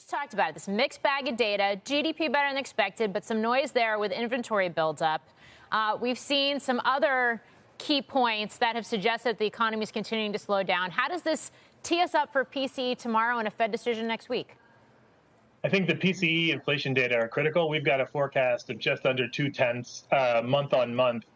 Just talked about it, this mixed bag of data, GDP better than expected, but some noise there with inventory buildup. We've seen some other key points that have suggested the economy is continuing to slow down. How does this tee us up for PCE tomorrow and a Fed decision next week? I think the PCE inflation data are critical. We've got a forecast of just under 0.2 month on month.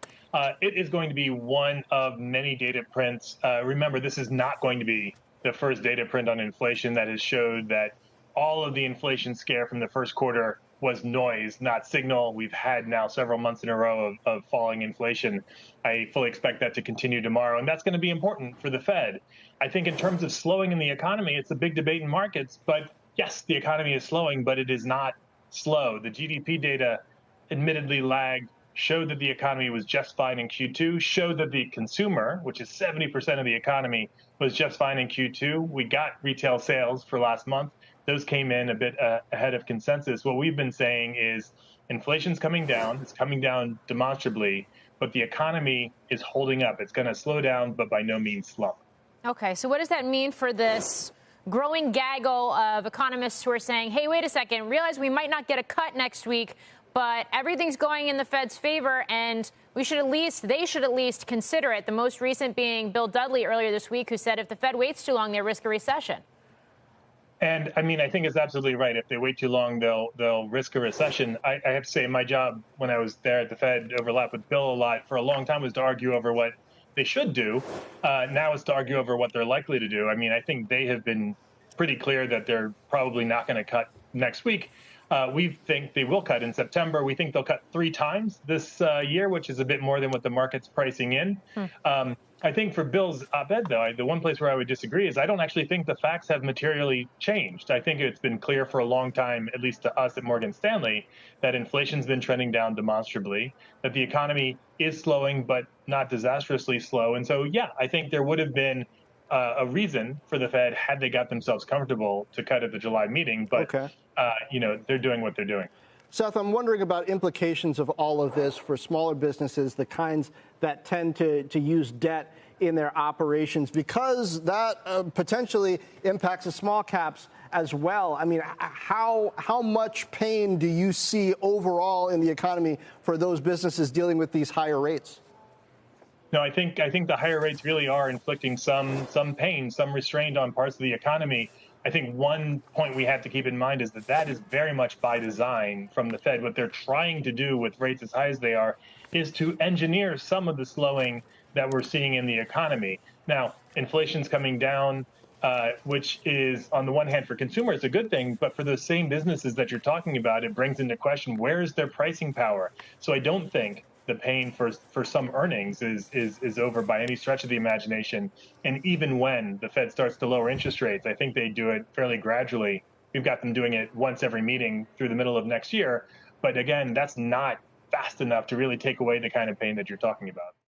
It is going to be one of many data prints. Remember, this is not going to be the first data print on inflation that has showed that all of the inflation scare from the first quarter was noise, not signal. We've had now several months in a row of falling inflation. I fully expect that to continue tomorrow, and that's going to be important for the Fed. I think in terms of slowing in the economy, it's a big debate in markets, but yes, the economy is slowing, but it is not slow. The GDP data admittedly lagged, showed that the economy was just fine in Q2, showed that the consumer, which is 70% of the economy, was just fine in Q2. We got retail sales for last month. Those came in a bit ahead of consensus. What we've been saying is inflation's coming down. It's coming down demonstrably, but the economy is holding up. It's going to slow down, but by no means slow. Okay, so what does that mean for this growing gaggle of economists who are saying, hey, wait a second, realize we might not get a cut next week, but everything's going in the Fed's favor, and they should at least consider it. The most recent being Bill Dudley earlier this week, who said if the Fed waits too long, they risk a recession. And I mean, I think it's absolutely right. If they wait too long, they'll risk a recession. I have to say, my job when I was there at the Fed, overlapped with Bill a lot for a long time, was to argue over what they should do. Now it's to argue over what they're likely to do. I mean, I think they have been pretty clear that they're probably not going to cut next week. We think they will cut in September. We think they'll cut 3 times this year, which is a bit more than what the market's pricing in. I think for Bill's op-ed, though, the one place where I would disagree is I don't actually think the facts have materially changed. I think it's been clear for a long time, at least to us at Morgan Stanley, that inflation's been trending down demonstrably, that the economy is slowing, but not disastrously slow. And so, yeah, I think there would have been a reason for the Fed, had they got themselves comfortable, to cut at the July meeting. But, they're doing what they're doing. Seth, I'm wondering about implications of all of this for smaller businesses, the kinds that tend to use debt in their operations, because that potentially impacts the small caps as well. I mean, how much pain do you see overall in the economy for those businesses dealing with these higher rates? No, I think the higher rates really are inflicting some pain, some restraint on parts of the economy. I think one point we have to keep in mind is that is very much by design from the Fed. What they're trying to do with rates as high as they are is to engineer some of the slowing that we're seeing in the economy. Now, inflation's coming down, which is, on the one hand, for consumers, a good thing, but for those same businesses that you're talking about, it brings into question, where is their pricing power? So I don't think the pain for some earnings is over by any stretch of the imagination. And even when the Fed starts to lower interest rates, I think they do it fairly gradually. We've got them doing it once every meeting through the middle of next year. But again, that's not fast enough to really take away the kind of pain that you're talking about.